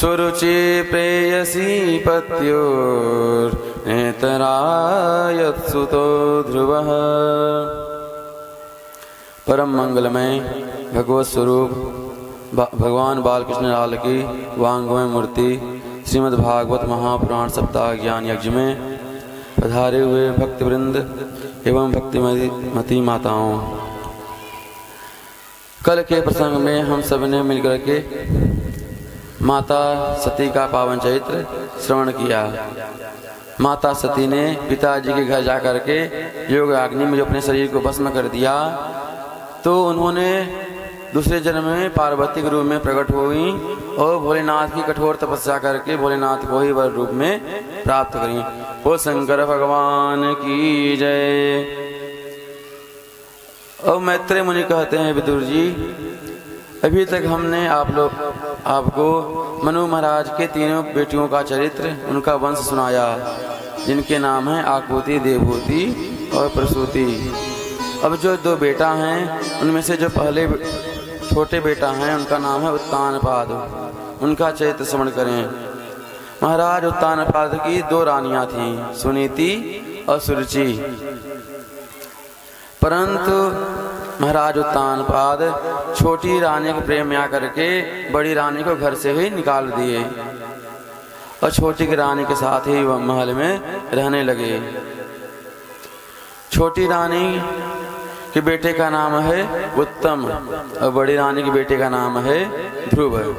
सुरुचि प्रेयसी पत्युर्नेतरायत्सुतो ध्रुवः। परम मंगलमय भगवत स्वरूप भगवान बालकृष्ण लाल की वांगमय मूर्ति श्रीमद् भागवत महापुराण सप्ताह ज्ञान यज्ञ में पधारे हुए भक्तवृंद एवं भक्तिमती माताओं, कल के प्रसंग में हम सब ने मिलकर के माता सती का पावन चरित्र श्रवण किया। माता सती ने पिताजी के घर जाकर के योग अग्नि में जो अपने शरीर को भस्म कर दिया, तो उन्होंने दूसरे जन्म में पार्वती के रूप में प्रकट हुई और भोलेनाथ की कठोर तपस्या करके भोलेनाथ को ही वर रूप में प्राप्त करी। वो शंकर भगवान की जय। और मैत्रेय मुनि कहते हैं, विदुर जी, अभी तक हमने आपको मनु महाराज के तीनों बेटियों का चरित्र, उनका वंश सुनाया, जिनके नाम हैं आकुति, देवहूति और प्रसूति। अब जो दो बेटा हैं, उनमें से जो पहले छोटे बेटा हैं, उनका नाम है उत्तानपाद। उनका चरित्र श्रवण करें। महाराज उत्तानपाद की दो रानियां थीं, सुनीति और सुरुचि। परंतु महाराज उत्तानपाद छोटी रानी को प्रेम में आकर के बड़ी रानी को घर से ही निकाल दिए और छोटी की रानी के साथ ही वह महल में रहने लगे। छोटी रानी के बेटे का नाम है उत्तम और बड़ी रानी के बेटे का नाम है ध्रुव।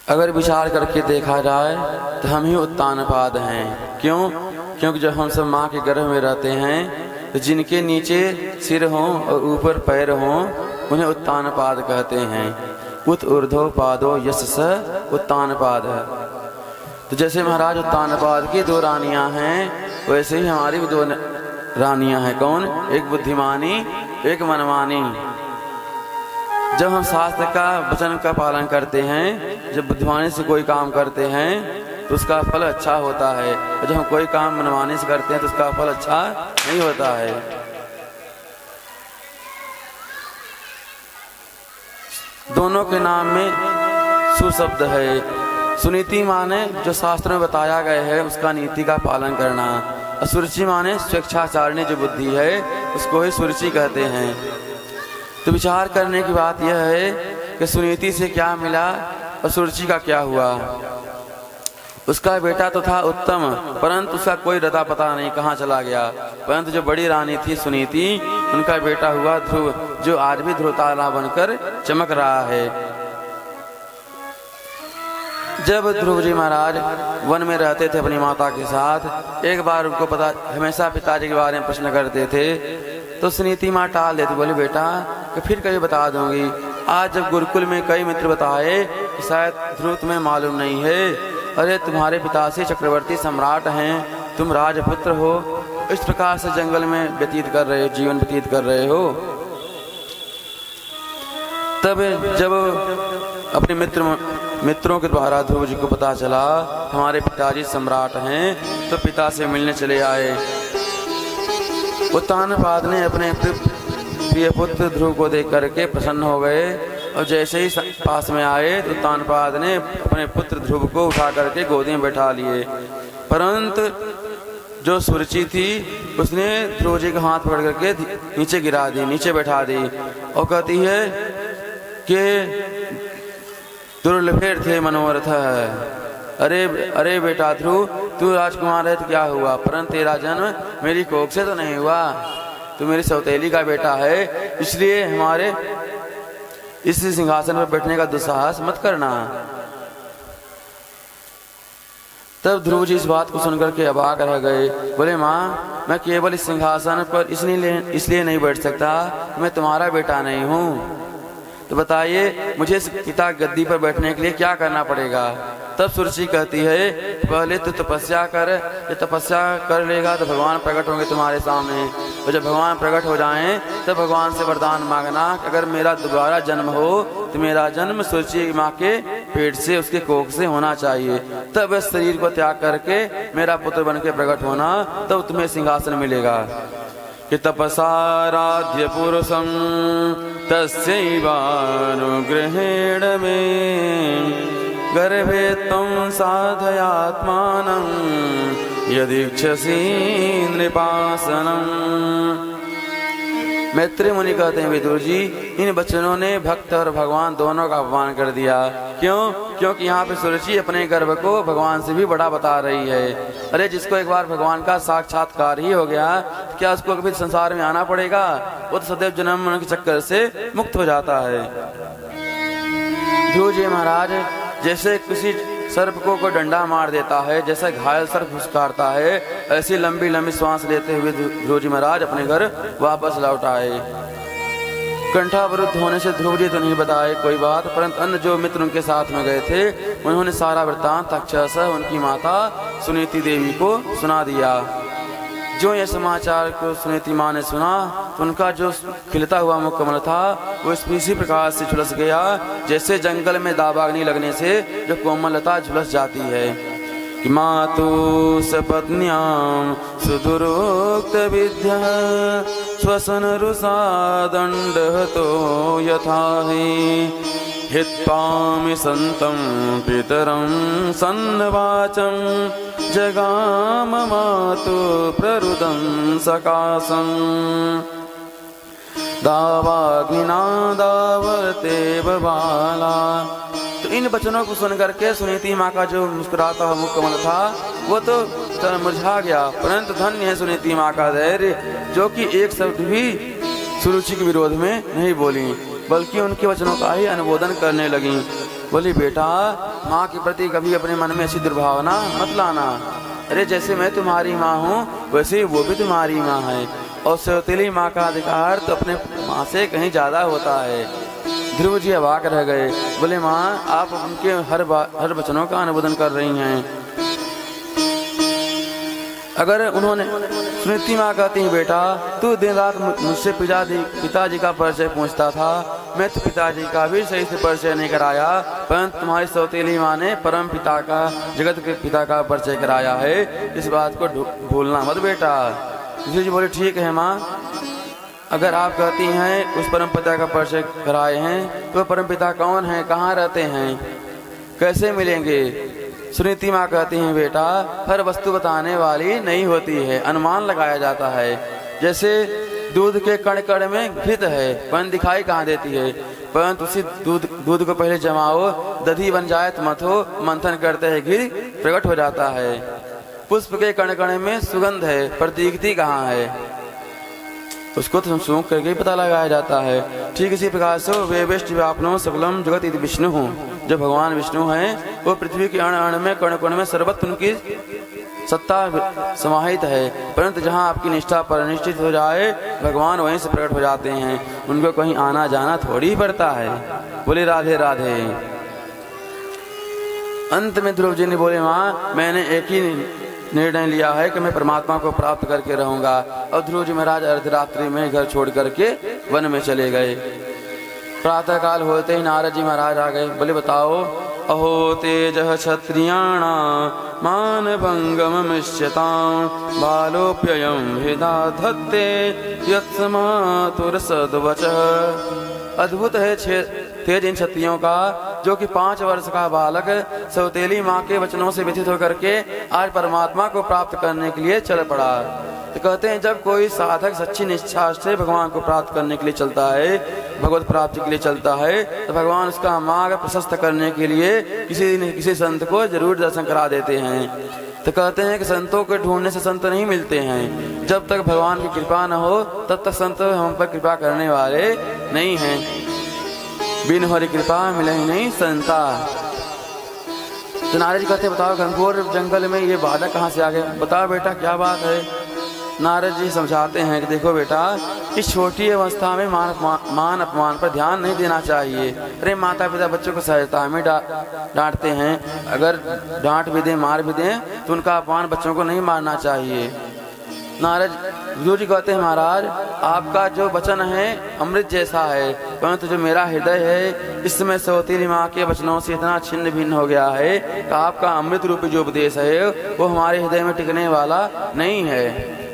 अगर विचार करके देखा जाए तो हम ही उत्तानपाद हैं। क्यों? क्योंकि जब हम सब माँ के गर्भ में रहते हैं तो जिनके नीचे सिर हो और ऊपर पैर हो उन्हें उत्तानपाद कहते हैं। उत ऊर्ध्व पादो यश स उत्तानपाद है। तो जैसे महाराज उत्तानपाद की दो रानियां हैं, वैसे ही हमारी भी दो रानियां हैं। कौन? एक बुद्धिमानी, एक मनमानी। जब हम शास्त्र का वचन का पालन करते हैं, जब बुद्धिमानी से कोई काम करते हैं तो उसका फल अच्छा होता है, और जब हम कोई काम मनमानी से करते हैं तो उसका फल अच्छा नहीं होता है। दोनों के नाम में सुशब्द है। सुनीति माने जो शास्त्र में बताया गया है उसका नीति का पालन करना, और सुरुचि माने स्वेच्छाचारिणी जो बुद्धि है उसको ही सुरुचि कहते हैं। तो विचार करने की बात यह है कि सुनीति से क्या मिला और सुरुचि का क्या हुआ। उसका बेटा तो था उत्तम, परंतु उसका कोई रता पता नहीं कहाँ चला गया। परंतु जो बड़ी रानी थी सुनीति, उनका बेटा हुआ ध्रुव, जो आज भी ध्रुव तारा बनकर चमक रहा है। जब ध्रुव जी महाराज वन में रहते थे अपनी माता के साथ, एक बार उनको पता, हमेशा पिताजी के बारे में प्रश्न करते थे, तो सुनीति माँ टाल देती, बोली बेटा कि फिर कभी बता दूंगी। आज जब गुरुकुल में कई मित्र बताए कि शायद ध्रुव तुम्हें मालूम नहीं है, अरे तुम्हारे पिताश्री चक्रवर्ती सम्राट हैं, तुम राजपुत्र हो, इस प्रकार से जंगल में जीवन व्यतीत कर रहे हो। तब जब अपने मित्रों के द्वारा ध्रुव जी को पता चला हमारे पिताजी सम्राट हैं, तो पिता से मिलने चले आए। उत्तानपाद ने अपने प्रिय पुत्र ध्रुव को देख करके प्रसन्न हो गए, और जैसे ही पास में आए तो उत्तानपाद ने अपने पुत्र ध्रुव को उठा करके गोदी में बैठा लिए। परंतु जो सुरुचि थी उसने ध्रुव जी का हाथ पकड़ करके नीचे गिरा दी, नीचे बैठा दी, और कहती है कि दुर्लभेर थे मनोरथ है। अरे बेटा ध्रुव, तू राजकुमार है तो क्या हुआ, परंतु तेरा जन्म मेरी कोख से तो नहीं हुआ, तू मेरी सौतेली का बेटा है, इसलिए हमारे इस सिंहासन पर बैठने का दुस्साहस मत करना। तब ध्रुव जी इस बात को सुनकर के अबाक रह गए। बोले माँ, मैं केवल इस सिंहासन पर इसलिए नहीं बैठ सकता, मैं तुम्हारा बेटा नहीं हूँ। तो बताइए मुझे इस पिता गद्दी पर बैठने के लिए क्या करना पड़ेगा। तब सुरुचि कहती है, पहले तो तपस्या कर, जब तपस्या कर लेगा तो भगवान प्रकट होंगे तुम्हारे सामने, और जब भगवान प्रकट हो जाएं तब भगवान से वरदान मांगना कि अगर मेरा दोबारा जन्म हो तो मेरा जन्म सुरुचि माँ के पेट से, उसके कोख से होना चाहिए। तब इस शरीर को त्याग करके मेरा पुत्र बन के प्रकट होना, तब तुम्हें सिंहासन मिलेगा। कि तपसाराध्य पुरुषं तस्यैवानुग्रहेण मे गर्भे त्वं साधयात्मानं यदीक्षसि नृपासनम्। मैत्री मुनि कहते हैं विदुर जी, इन बच्चनों ने भक्त और भगवान दोनों का अपमान कर दिया। क्यों? क्योंकि यहाँ पे सुरुचि अपने गर्भ को भगवान से भी बड़ा बता रही है। अरे जिसको एक बार भगवान का साक्षात्कार ही हो गया, क्या उसको कभी संसार में आना पड़ेगा? वो तो सदैव जन्म मरण के चक्कर से मुक्त हो जाता है। ध्रुव जी महाराज जैसे किसी सर्प को कोई डंडा मार देता है, जैसे घायल सर्प फुसकारता है, ऐसी लंबी लंबी श्वास लेते हुए ध्रुव जी महाराज अपने घर वापस लौट आए। कंठावरुद्ध होने से ध्रुव जी तो नहीं बताए कोई बात, परंतु अन्य जो मित्र उनके साथ में गए थे उन्होंने सारा वृत्तांत अक्षरशः उनकी माता सुनीति देवी को सुना दिया। जो ये समाचार को सुनीति माँ ने सुना तो उनका जो खिलता हुआ मुखकमल था वो इसी प्रकार से झुलस गया जैसे जंगल में दाबाग्नि लगने से जो कोमलता झुलस जाती है। कि मातु सपत्न्यां सुदुरोक्त विद्या श्वसन रुषा दंडहतो यथा हि हित्पामि संतं पितरं सन्नवाचं जगाम मातु प्ररुदं सकाशं दावाग्निना दावते बबाला। तो इन वचनों को सुन करके सुनीति माँ का जो मुस्कुराता हुआ मुखकमल था वो तो मुरझा गया, परंतु धन्य है सुनीति माँ का धैर्य जो कि एक शब्द भी सुरुचि के विरोध में नहीं बोली, बल्कि उनके वचनों का ही अनुमोदन करने लगी। बोली बेटा, माँ के प्रति कभी अपने मन में ऐसी दुर्भावना मत लाना। अरे जैसे मैं तुम्हारी माँ हूँ वैसे ही वो भी तुम्हारी माँ है, और सौतेली माँ का अधिकार तो अपने माँ से कहीं ज्यादा होता है। ध्रुव जी अवाक रह गए। बोले माँ, आप उनके हर वचनों का अनुमोदन कर रही हैं। अगर उन्होंने सुनीति माँ कहती है बेटा तू दिन रात मुझसे पिताजी का परिचय पूछता था, मैं तो पिताजी का भी सही से परिचय नहीं कराया, परंतु तुम्हारी सौतेली माँ ने परम पिता का, जगत के पिता का परिचय कराया है, इस बात को भूलना मत बेटा। जी बोले ठीक है माँ, अगर आप कहती हैं उस परम पिता का परिचय कराए हैं तो परम पिता कौन है, कहाँ रहते हैं, कैसे मिलेंगे? सुनीति माँ कहती हैं बेटा हर वस्तु बताने वाली नहीं होती है, अनुमान लगाया जाता है। जैसे दूध के कण कण में घृत है परंतु दिखाई कहाँ देती है, परंतु उसी दूध को पहले जमाओ, दधी बन जाए तो मथो, मंथन करते है घी प्रकट हो जाता है। पुष्प के कण कण में सुगंध है पर दिखती कहाँ है, उसको तो सूंघ करके पता लगाया जाता है। ठीक इसी प्रकार से वे वेष्ट व्यापनो सकलम जगत इति विष्णु हूँ, जो भगवान विष्णु हैं वो पृथ्वी के अण अण में कण कण में सर्वत्र उनकी सत्ता समाहित है, परंतु जहाँ आपकी निष्ठा पर निश्चित हो जाए भगवान वहीं से प्रकट हो जाते हैं, उनको कहीं आना जाना थोड़ी ही पड़ता है। बोले राधे राधे। अंत में ध्रुव जी ने बोले माँ, मैंने एक ही निर्णय लिया है कि मैं परमात्मा को प्राप्त करके रहूंगा। और ध्रुव जी महाराज अर्धरात्रि में घर छोड़ करके वन में चले गए। प्रातः काल होते ही नारद जी महाराज आ गए। बोले बताओ, अहो तेज क्षत्रियाणा मान भंगममिष्यतां बालोप्ययं हृदा धत्ते यत्समातुर सद्वचः। अद्भुत है तेज इन क्षत्रियों का जो कि 5 वर्ष का बालक सौतेली माँ के वचनों से व्यथित होकर के आज परमात्मा को प्राप्त करने के लिए चल पड़ा। तो कहते हैं जब कोई साधक सच्ची निष्ठा से भगवान को प्राप्त करने के लिए चलता है, भगवत प्राप्ति के लिए चलता है, तो भगवान उसका मार्ग प्रशस्त करने के लिए किसी न किसी संत को जरूर दर्शन करा देते हैं। तो कहते हैं कि संतों को ढूंढने से संत नहीं मिलते हैं, जब तक भगवान की कृपा न हो तब तक संत हम पर कृपा करने वाले नहीं हैं। बिन हरि कृपा मिले ही नहीं संता। तो नारद जी कहते बताओ घनघोर जंगल में ये बाधा कहाँ से आ गए, बताओ बेटा क्या बात है। नारद जी समझाते हैं कि देखो बेटा, इस छोटी अवस्था में मान अपमान पर ध्यान नहीं देना चाहिए। अरे माता पिता बच्चों को सहजता में डांटते हैं, अगर डांट भी दें मार भी दें तो उनका अपमान बच्चों को नहीं मारना चाहिए। नारद गुरु जी कहते हैं महाराज आपका जो वचन है अमृत जैसा है, परंतु जो मेरा हृदय है इस समय सौतेली माँ के वचनों से इतना छिन्न भिन्न हो गया है कि आपका अमृत रूपी जो उपदेश है वो हमारे हृदय में टिकने वाला नहीं है।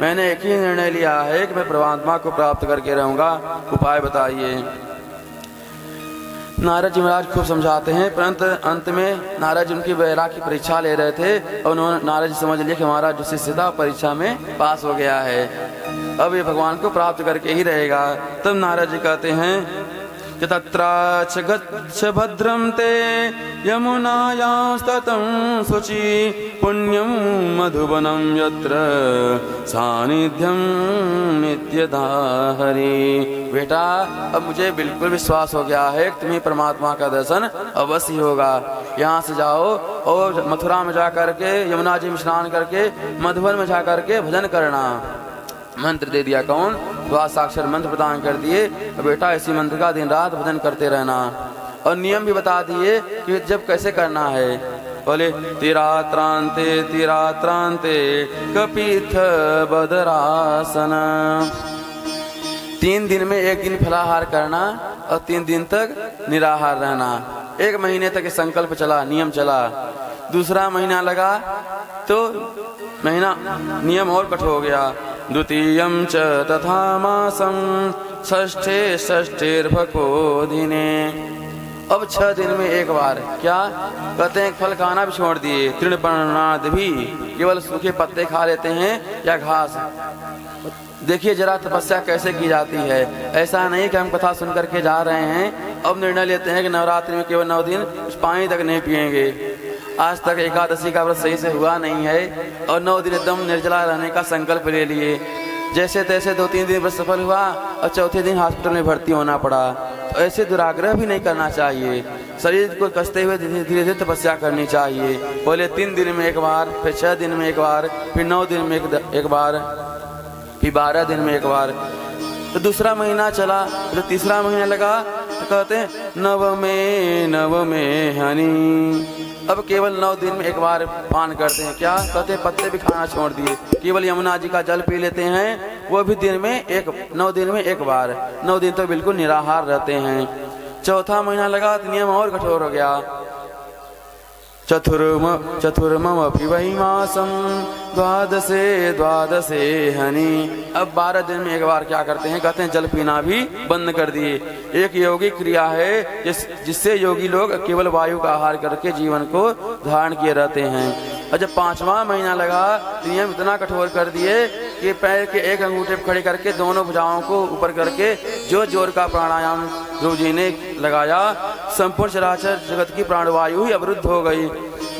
मैंने एक ही निर्णय लिया है कि मैं परमात्मा को प्राप्त करके रहूंगा, उपाय बताइए। नारद जी महाराज खूब समझाते हैं, परंतु अंत में नारद जी उनकी वैराग्य की परीक्षा ले रहे थे और उन्होंने नारद जी समझ लिया कि हमारा जो शिष्य था परीक्षा में पास हो गया है, अब ये भगवान को प्राप्त करके ही रहेगा। तब नारद जी कहते हैं कि तत्राच गच्छ भद्रं ते यमुनायास्ततं शुचि पुण्यं मधुवनं यत्र सानिध्यं नित्यदा हरि। बेटा अब मुझे बिल्कुल विश्वास हो गया है कि तुम्हें परमात्मा का दर्शन अवश्य होगा। यहाँ से जाओ और मथुरा में जा करके यमुना जी में स्नान करके मधुवन में जा करके भजन करना। मंत्र दे दिया कौन? द्वादशाक्षर मंत्र प्रदान कर दिए। बेटा इसी मंत्र का दिन रात भजन करते रहना और नियम भी बता दिए कि जब कैसे करना है। बोले तीरात्रांते कपिथ बदरासन। 3 दिन में 1 दिन फलाहार करना और 3 दिन तक निराहार रहना। 1 महीने तक संकल्प चला, नियम चला। दूसरा महीना लगा तो महीना नियम और कठोर हो गया। द्वितीयं च तथा मासं षष्ठेर्भको दिने। अब 6 दिन में 1 बार क्या कहते हैं, फल खाना भी छोड़ दिए, तृणपर्णादि भी, केवल सूखे पत्ते खा लेते हैं या घास। देखिए जरा तपस्या कैसे की जाती है। ऐसा नहीं कि हम कथा सुन करके जा रहे हैं, अब निर्णय लेते हैं कि नवरात्रि में केवल 9 दिन कुछ पानी तक नहीं पिएंगे। आज तक एकादशी का व्रत सही से हुआ नहीं है और 9 दिन एकदम निर्जला रहने का संकल्प ले लिए। जैसे तैसे 2-3 दिन व्रत सफल हुआ और चौथे दिन हॉस्पिटल में भर्ती होना पड़ा। तो ऐसे दुराग्रह भी नहीं करना चाहिए। शरीर को कसते हुए धीरे धीरे तपस्या करनी चाहिए। पहले 3 दिन में 1 बार, फिर 6 दिन में 1 बार, फिर 9 दिन में 1 बार, फिर 12 दिन में 1 बार। तो दूसरा महीना चला, तो तीसरा महीना लगा तो कहते हैं नवमे हनी। अब केवल 9 दिन में 1 बार पान करते हैं। क्या कहते हैं, पत्ते भी खाना छोड़ दिए, केवल यमुना जी का जल पी लेते हैं, वो भी दिन में 9 दिन में 1 बार। 9 दिन तो बिल्कुल निराहार रहते हैं। चौथा महीना लगा तो नियम और कठोर हो गया। चतुर्ममपि वै मासं द्वादशे हनि। अब 12 दिन में 1 बार क्या करते हैं, कहते हैं जल पीना भी बंद कर दिए। एक योगी क्रिया है जिससे योगी लोग केवल वायु का आहार करके जीवन को धारण किए रहते हैं। और जब 5वां महीना लगा तो नियम इतना कठोर कर दिए कि पैर के एक अंगूठे खड़े करके दोनों भुजाओं को ऊपर करके जो जोर का प्राणायाम गुरु जी ने लगाया, संपूर्ण चराचर जगत की प्राणवायु ही अवरुद्ध हो गई।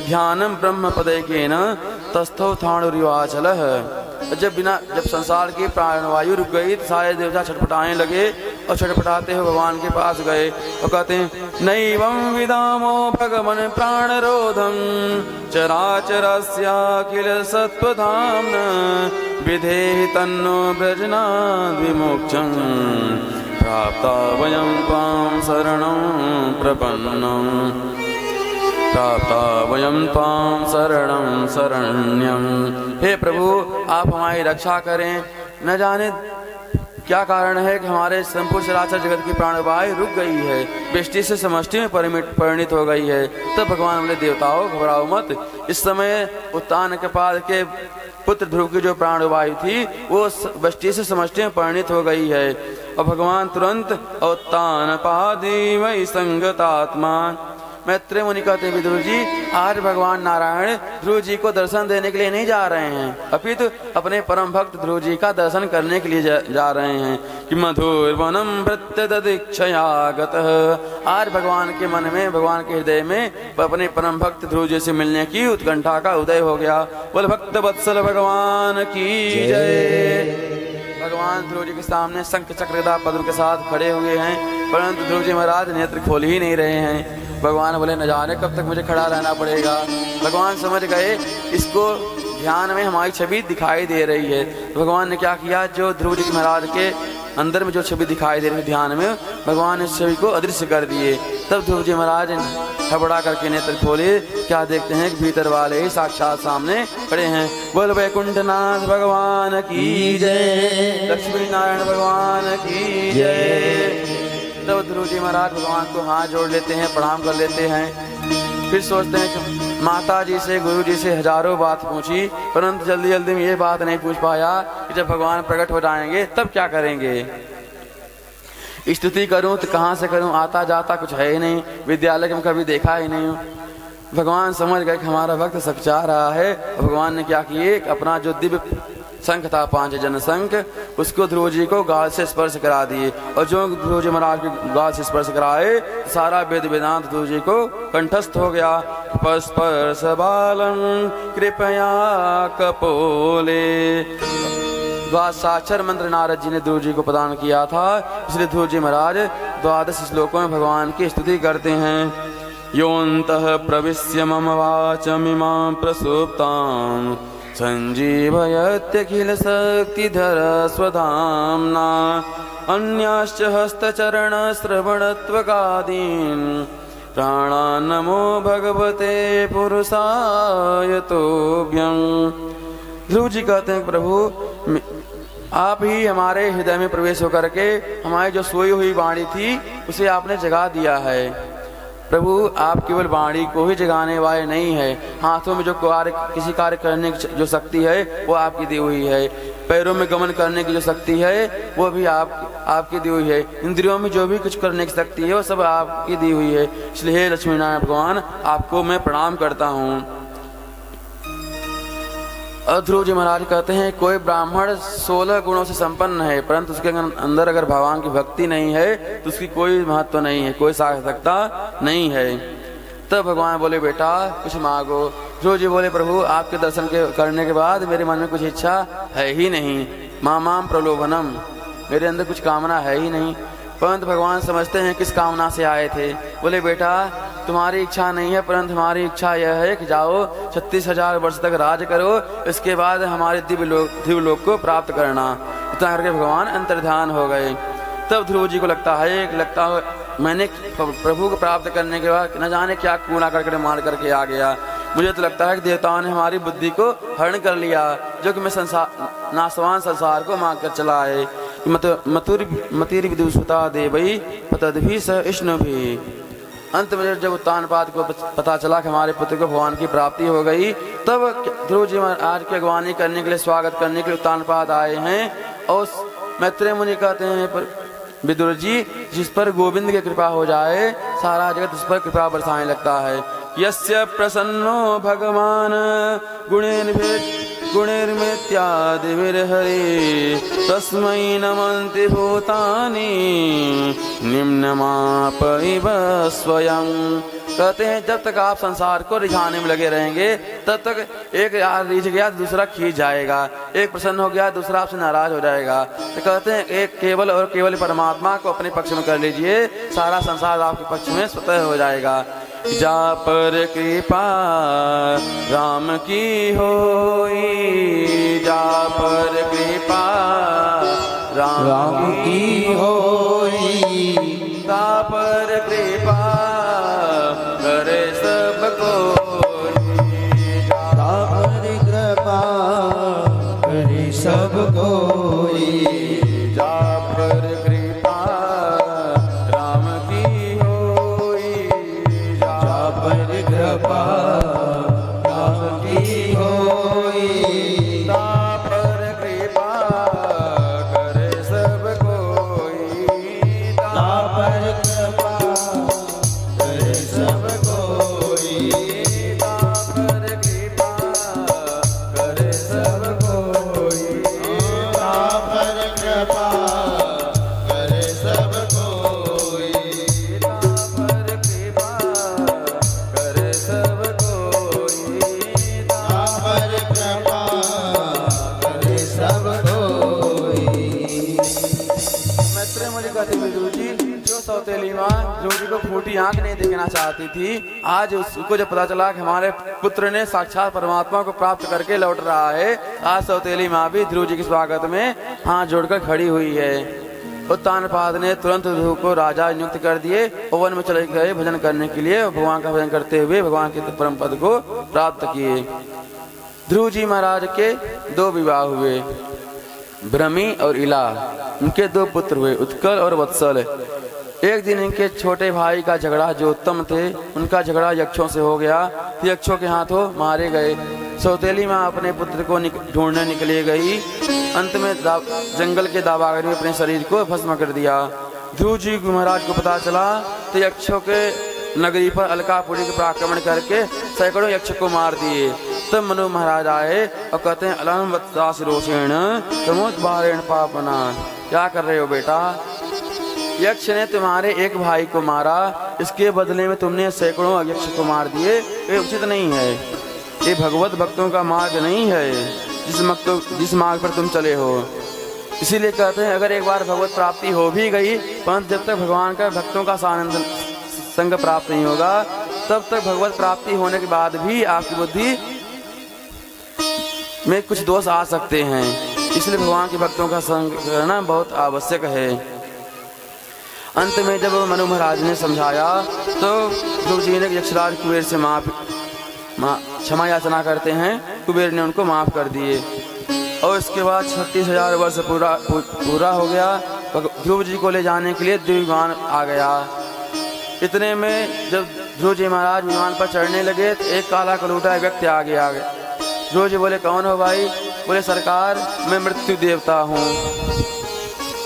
ध्यानम ब्रह्म पदैकेन तस्थो थाणुरिवाचल। जब संसार की प्राणवायु रुक गई तो सारे देवता छटपटाने लगे और छटपटाते हुए भगवान के पास गए और कहते हैं नैवं विदामो भगवन् प्राणरोधं चराचरस्याखिल सत्त्वधाम्ना विधेहि तन्नो व्रजनाद् विमोक्षं प्राप्ता वयं त्वां शरणं प्रपन्नम् प्राप्ता वयं त्वां शरणं शरण्यं। हे प्रभु आप हमारी रक्षा करें। न जाने क्या कारण है कि हमारे संपूर्ण चराचर जगत की प्राणवायु रुक गई है, व्यष्टि से समष्टि में परिणित हो गई है। तब भगवान बोले देवताओं घबराओ मत। इस समय उत्तान कपाल के पुत्र ध्रुव की जो प्राणवायु थी वो व्यष्टि से समष्टि में परिणित हो गई है। और भगवान तुरंत उत्तान पादी वै संगतात्मा। मैत्रेय मुनि कहते हैं विदुर जी आज भगवान नारायण ध्रुव जी को दर्शन देने के लिए नहीं जा रहे हैं, अपितु अपने परम भक्त ध्रुव जी का दर्शन करने के लिए जा रहे हैं। कि मधुरवनम प्रत्यदीक्षयागतः। आज भगवान के मन में, भगवान के हृदय में अपने परम भक्त ध्रुव जी से मिलने की उत्कंठा का उदय हो गया। बोल भक्त वत्सल भगवान की जय। भगवान ध्रुव जी के सामने शंख चक्र गदा पद्म के साथ खड़े हुए हैं, परंतु ध्रुव जी महाराज नेत्र खोल ही नहीं रहे हैं। भगवान बोले न जाने कब तक मुझे खड़ा रहना पड़ेगा। भगवान समझ गए इसको ध्यान में हमारी छवि दिखाई दे रही है। तो भगवान ने क्या किया, जो ध्रुव जी महाराज के अंदर में जो छवि दिखाई दे रही है ध्यान में, भगवान इस छवि को अदृश्य कर दिए। तब ध्रुव जी महाराज हबड़ा करके नेत्र खोले, क्या देखते हैं कि भीतर वाले ही साक्षात सामने खड़े हैं। बोल वैकुंठनाथ भगवान की जय, लक्ष्मी नारायण भगवान की जय। तब ध्रुव जी महाराज भगवान को हाथ जोड़ लेते हैं, प्रणाम कर लेते हैं। फिर सोचते हैं कि माता जी से, गुरु जी से हजारों बात पूछी, परंतु जल्दी जल्दी में ये बात नहीं पूछ पाया कि जब भगवान प्रकट हो जाएंगे तब क्या करेंगे। स्तुति करूं तो कहाँ से करूं, आता जाता कुछ है ही नहीं, विद्यालय में कभी देखा ही नहीं हूँ। भगवान समझ गए कि हमारा भक्त सब चाह रहा है। भगवान ने क्या किए, अपना जो दिव्य शंख था 5 जन शंख, उसको ध्रुव जी को गाल से स्पर्श करा दिए, और जो ध्रुव जी महाराज के गाल से स्पर्श कराए सारा वेद वेदांत ध्रुव जी को कंठस्थ हो गया। स्पर्श बालम कृपया कपोले, द्वादशाक्षर मंत्र नारद जी ने ध्रुव जी को प्रदान किया था, इसलिए ध्रुव जी महाराज 12 श्लोकों में भगवान की स्तुति करते हैं। योऽन्तः प्रविश्य मम वाचमिमां प्रसुप्तां संजीवयत्यखिल शक्तिधर स्वधाम्ना अन्याश्च हस्तचरण श्रवणत्वगादीन् प्राणान् नमो भगवते पुरुषाय तोभ्यं। ध्रुव जी कहते हैं प्रभु आप ही हमारे हृदय में प्रवेश होकर के हमारी जो सोई हुई वाणी थी उसे आपने जगा दिया है। प्रभु आप केवल वाणी को ही जगाने वाले नहीं है, हाथों में जो किसी कार्य करने की जो शक्ति है वो आपकी दी हुई है, पैरों में गमन करने की जो शक्ति है वो भी आपकी दी हुई है, इंद्रियों में जो भी कुछ करने की शक्ति है वो सब आपकी दी हुई है। इसलिए हे लक्ष्मी नारायण भगवान आपको मैं प्रणाम करता हूँ। ध्रुव जी महाराज कहते हैं कोई ब्राह्मण 16 गुणों से संपन्न है, परंतु उसके अंदर अगर भगवान की भक्ति नहीं है तो उसकी कोई महत्व नहीं है, कोई सार्थकता नहीं है। तब भगवान बोले बेटा कुछ मांगो। ध्रुव जी बोले प्रभु आपके दर्शन करने के बाद मेरे मन में कुछ इच्छा है ही नहीं, मामाम प्रलोभनम, मेरे अंदर कुछ कामना है ही नहीं। परंतु भगवान समझते हैं किस कामना से आए थे। बोले बेटा तुम्हारी इच्छा नहीं है, परंतु हमारी इच्छा यह है कि जाओ 36,000 वर्ष तक राज करो, इसके बाद हमारे दिव्य लोक को प्राप्त करना। इतना करके भगवान अंतर्ध्यान हो गए। तब ध्रुव जी को लगता है मैंने प्रभु को प्राप्त करने के बाद न जाने क्या कूड़ा करके मार करके आ गया। मुझे तो लगता है कि देवताओं ने हमारी बुद्धि को हरण कर लिया, जो कि मैं नाशवान संसार को मांग कर चला है। मतिर विदुषुता देवई पतद्भि स इष्ण भी। अंत में जब उत्तानपाद को पता चला कि हमारे पुत्र को भगवान की प्राप्ति हो गई, तब ध्रुव जी महाराज की अगवानी करने के लिए, स्वागत करने के लिए उत्तानपाद आए हैं। और मैत्रेय मुनि कहते हैं विदुर जी जिस पर गोविंद की कृपा हो जाए सारा जगत उस पर कृपा बरसाने लगता है। यस्य प्रसन्नो भगवान गुणैर्मित्यादिभिर्हरे तस्मै नमन्ति भूतानि निम्नमाप इव स्वयं। कहते हैं जब तक आप संसार को रिझाने में लगे रहेंगे तब तक एक रिझ गया दूसरा खींच जाएगा, एक प्रसन्न हो गया दूसरा आपसे नाराज हो जाएगा। तो कहते हैं एक केवल और केवल परमात्मा को अपने पक्ष में कर लीजिए, सारा संसार आपके पक्ष में स्वतः हो जाएगा। जा पर कृपा राम की होई, जा पर कृपा राम की होई, ता पर कृपा करे सबको, ता पर कृपा करे सबको, जा पर कृपा राम की होई, जा पर कृपा राम की होई, ता पर कृपा करे सबको, ता पर कृपा करे सबको, ता पर कृपा करे सबको, ता पर कृपा करे सबको, ता पर कृपा करे सबको, ता पर कृपा करे सबको। मैत्रेय मुनि कहते विदुर जी जो सौतेली माँ ध्रुव जी को फूटी आंख नहीं देखना चाहती थी, आज उसको जब पता चला कि हमारे पुत्र ने साक्षात परमात्मा को प्राप्त करके लौट रहा है, आज सौतेली माँ भी ध्रुव जी के स्वागत में हाथ जोड़कर खड़ी हुई है। उत्तानपाद ने तुरंत ध्रुव को राजा नियुक्त कर दिए, वन में चले गए भजन करने के लिए, भगवान का भजन करते हुए भगवान के परम पद को प्राप्त किए। ध्रुव जी महाराज के 2 विवाह हुए, ब्रह्मी और इला, उनके 2 पुत्र हुए उत्कल और वत्सल। एक दिन इनके छोटे भाई का झगड़ा, जो उत्तम थे, उनका झगड़ा यक्षों से हो गया, तो यक्षों के हाथों मारे गए। सौतेली माँ अपने पुत्र को ढूंढने निकली गई। अंत में जंगल के दावागर में अपने शरीर को भस्म कर दिया। ध्रुव जी महाराज को पता चला तो यक्षों के नगरी पर अलकापुरी पर आक्रमण करके सैकड़ों यक्ष को मार दिए। तब मनु महाराज आए और कहते हैं, अलम वत्सास रोषेण तमोद्वारेण पापना। क्या कर रहे हो बेटा? यक्ष ने तुम्हारे एक भाई को मारा, इसके बदले में तुमने सैकड़ों यक्ष को मार दिए। ये उचित नहीं है, ये भगवत भक्तों का मार्ग नहीं है जिस मार्ग पर तुम चले हो। इसीलिए कहते हैं, अगर एक बार भगवत प्राप्ति हो भी गई, परंतु जब तक भगवान का भक्तों का सानंद संग प्राप्त नहीं होगा, तब तक भगवत प्राप्ति होने के बाद भी आपकी बुद्धि में कुछ दोष आ सकते हैं। इसलिए भगवान के भक्तों का संग करना बहुत आवश्यक है। अंत में जब मनु महाराज ने समझाया तो ध्रुव जी ने यक्षराज कुबेर से क्षमा याचना करते हैं। कुबेर ने उनको माफ कर दिए और इसके बाद 36,000 वर्ष पूरा हो गया। ध्रुव जी को ले जाने के लिए विमान आ गया। इतने में जब ध्रुव जी महाराज विमान पर चढ़ने लगे तो एक काला कलूटा व्यक्ति आ गया। ध्रुव जी बोले, कौन हो भाई? बोले, सरकार मैं मृत्यु देवता हूँ,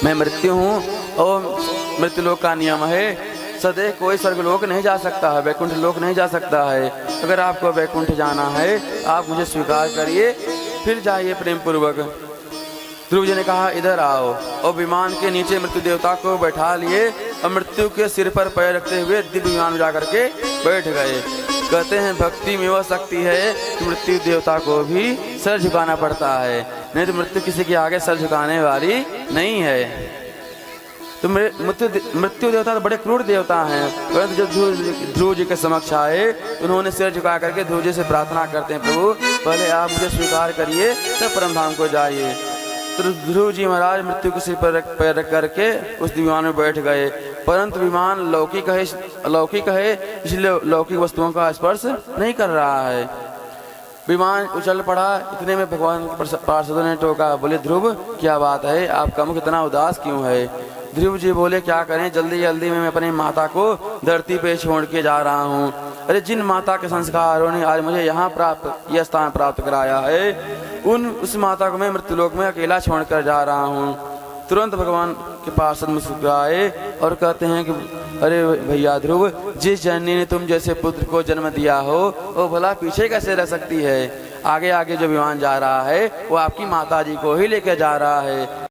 मैं मृत्यु हूँ और मृत्यु लोक का नियम है, सदैव कोई स्वर्गलोक नहीं जा सकता है, वैकुंठ लोक नहीं जा सकता है। अगर आपको वैकुंठ जाना है आप मुझे स्वीकार करिए, फिर जाइए प्रेम पूर्वक। ध्रुव जी ने कहा, इधर आओ, और विमान के नीचे मृत्यु देवता को बैठा लिए और मृत्यु के सिर पर पैर रखते हुए दिव्य विमान में जाकर के बैठ गए। कहते हैं, भक्ति में वह शक्ति है कि मृत्यु देवता को भी सर झुकाना पड़ता है, नहीं तो मृत्यु किसी के आगे सर झुकाने वाली नहीं है। तो मृत्यु देवता तो बड़े क्रूर देवता हैं, परंतु जब ध्रुव जी के समक्ष आए तो उन्होंने सिर झुका करके ध्रुव जी से प्रार्थना करते हैं, प्रभु पहले आप मुझे स्वीकार करिए तब परम धाम को जाइए। तो ध्रुव जी महाराज मृत्यु के सिर पर पैर रख करके उस विमान में बैठ गए। परंतु विमान लौकिक है, इसलिए लौकिक वस्तुओं का स्पर्श नहीं कर रहा है। विमान उछल पड़ा। इतने में भगवान पार्षदों ने टोका, बोले, ध्रुव क्या बात है, आपका मुख इतना उदास क्यों है? ध्रुव जी बोले, क्या करें, जल्दी जल्दी में मैं अपनी माता को धरती पे छोड़ के जा रहा हूँ। अरे जिन माता के संस्कारों ने आज मुझे यहाँ यह स्थान प्राप्त कराया है, उस माता को मैं मृत्युलोक में अकेला छोड़कर जा रहा हूँ। तुरंत भगवान के पार्षद मुस्कुराए और कहते हैं कि अरे भैया ध्रुव, जिस जननी ने तुम जैसे पुत्र को जन्म दिया हो वो भला पीछे कैसे रह सकती है? आगे आगे जो विमान जा रहा है वो आपकी माता जी को ही लेकर जा रहा है।